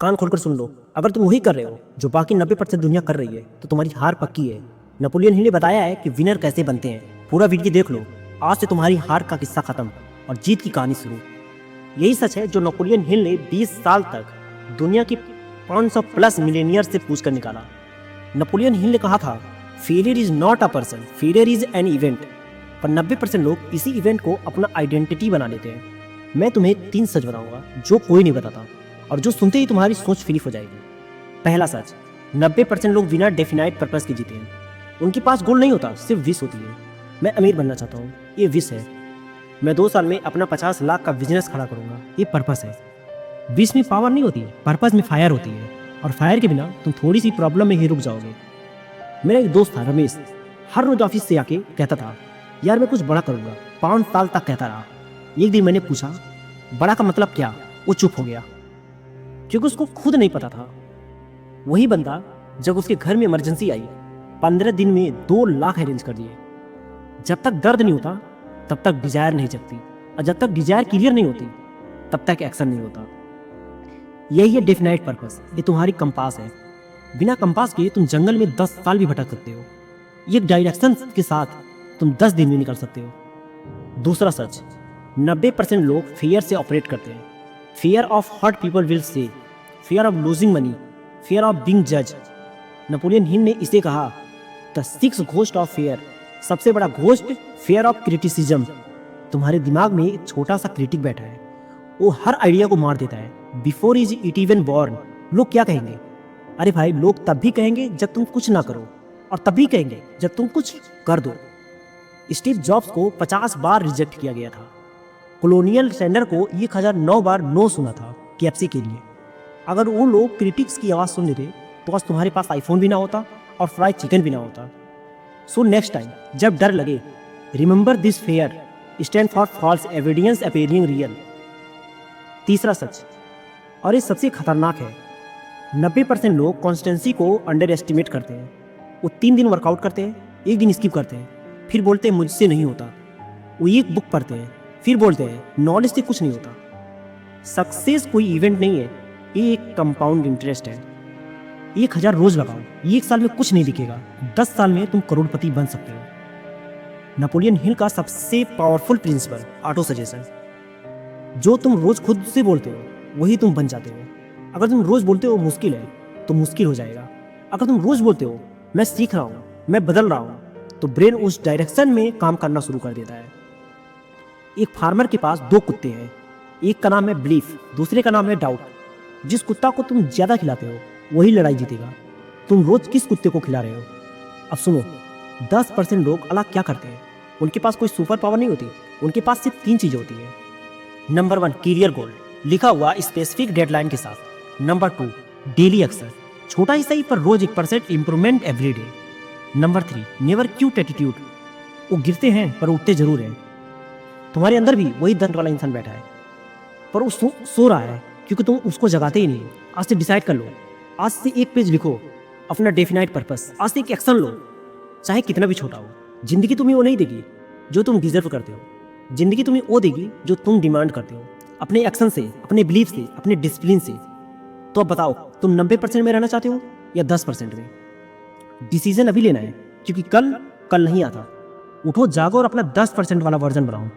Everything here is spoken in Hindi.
कान खोलकर सुन लो। अगर तुम वही कर रहे हो जो बाकी 90% दुनिया कर रही है तो तुम्हारी हार पक्की है। नेपोलियन हिल ने बताया है कि विनर कैसे बनते हैं। पूरा वीडियो देख लो। आज से तुम्हारी हार का किस्सा खत्म और जीत की कहानी शुरू। यही सच है जो नेपोलियन हिल ने 20 साल तक दुनिया की 500 प्लस मिलेनियर से पूछ कर निकाला। नेपोलियन हिल ने कहा था, failure is not a person, failure is an event. पर 90% लोग इसी इवेंट को अपना आइडेंटिटी बना लेते हैं। मैं तुम्हें 3 सच बताऊंगा जो कोई नहीं बताता और जो सुनते ही तुम्हारी सोच फ्लिप हो जाएगी। पहला सच, 90% लोग बिना डेफिनाइट पर्पस के जीते हैं। उनके पास गोल नहीं होता, सिर्फ विश होती है। मैं अमीर बनना चाहता हूँ, ये विश है। मैं 2 साल में अपना 50 लाख का बिजनेस खड़ा करूंगा, ये पर्पस है। विश में पावर नहीं होती, पर्पस में फायर होती है। और फायर के बिना तुम थोड़ी सी प्रॉब्लम में ही रुक जाओगे। मेरा एक दोस्त था रमेश, हर रोज ऑफिस से आके कहता था, यार मैं कुछ बड़ा करूंगा। 5 साल तक कहता रहा। एक दिन मैंने पूछा, बड़ा का मतलब क्या? वो चुप हो गया क्योंकि उसको खुद नहीं पता था। वही बंदा जब उसके घर में इमरजेंसी आई, 15 दिन में 2 लाख अरेंज कर दिए। जब तक दर्द नहीं होता तब तक डिजायर नहीं जगती, और जब तक डिजायर क्लियर नहीं होती तब तक एक्शन नहीं होता। यही है डेफिनाइट पर्पस, ये तुम्हारी कंपास है। बिना कंपास के तुम जंगल में 10 साल भी भटक सकते हो, एक डायरेक्शन के साथ तुम 10 दिन में निकल सकते हो। दूसरा सच, 90% लोग फियर से ऑपरेट करते हैं। Fear of hurt people will say, fear of losing money, fear of being जज। नेपोलियन हिल ने इसे कहा द 6 घोस्ट ऑफ फियर। सबसे बड़ा घोस्ट फियर ऑफ क्रिटिसिज्म। तुम्हारे दिमाग में एक छोटा सा क्रिटिक बैठा है, वो हर आइडिया को मार देता है before is it even born. लोग क्या कहेंगे? अरे भाई, लोग तब भी कहेंगे जब तुम कुछ ना करो, और तब भी कहेंगे जब तुम कुछ कर दो। स्टीव जॉब्स को 50 बार रिजेक्ट किया गया था। कॉलोनियल सैंडर को 1009 बार नो सुना था KFC के लिए। अगर वो लोग क्रिटिक्स की आवाज़ सुन लेते तो आज तुम्हारे पास आईफोन भी ना होता और फ्राइड चिकन भी ना होता। सो नेक्स्ट टाइम जब डर लगे, remember this fear stand for false evidence appearing real. तीसरा सच, और ये सबसे खतरनाक है, 90% लोग कॉन्स्टेंसी को अंडर एस्टिमेट करते हैं। वो 3 दिन वर्कआउट करते हैं, 1 दिन स्किप करते हैं, फिर बोलते हैं मुझसे नहीं होता। वो एक बुक पढ़ते हैं, फिर बोलते हैं नॉलेज से कुछ नहीं होता। सक्सेस कोई इवेंट नहीं है, ये एक कंपाउंड इंटरेस्ट है। 1000 रोज लगाओ, 1 साल में कुछ नहीं दिखेगा, 10 साल में तुम करोड़पति बन सकते हो। नेपोलियन हिल का सबसे पावरफुल प्रिंसिपल, ऑटो सजेशन। जो तुम रोज खुद से बोलते हो वही तुम बन जाते हो। अगर तुम रोज बोलते हो मुश्किल है तो मुश्किल हो जाएगा। अगर तुम रोज बोलते हो मैं सीख रहा हूँ, मैं बदल रहा हूँ, तो ब्रेन उस डायरेक्शन में काम करना शुरू कर देता है। एक फार्मर के पास 2 कुत्ते हैं, एक का नाम है बिलीफ, दूसरे का नाम है डाउट। जिस कुत्ता को तुम ज्यादा खिलाते हो वही लड़ाई जीतेगा। तुम रोज किस कुत्ते को खिला रहे हो? अब सुनो, 10% लोग अलग क्या करते हैं। उनके पास कोई सुपर पावर नहीं होती, उनके पास सिर्फ 3 चीजें होती है। नंबर 1 करियर गोल, लिखा हुआ स्पेसिफिक डेडलाइन के साथ। नंबर 2 डेली एक्शन, छोटा ही सही पर रोज 1% improvement every day. Number 3 never cute attitude, वो गिरते हैं पर उठते जरूर हैं। तुम्हारे अंदर भी वही दंड वाला इंसान बैठा है, पर वो सो रहा है क्योंकि तुम उसको जगाते ही नहीं। आज से डिसाइड कर लो, आज से 1 पेज लिखो अपना डेफिनाइट पर्पस। आज से एक एक्शन लो, चाहे कितना भी छोटा हो। जिंदगी तुम्हें वो नहीं देगी जो तुम डिजर्व करते हो, जिंदगी तुम्हें वो देगी जो तुम डिमांड करते हो, अपने एक्शन से, अपने बिलीफ से, अपने डिसिप्लिन से। तो अब बताओ, तुम 90% में रहना चाहते हो या 10% में? डिसीजन अभी लेना है, क्योंकि कल नहीं आता। उठो, जागो और अपना 10% वाला वर्जन बनाओ।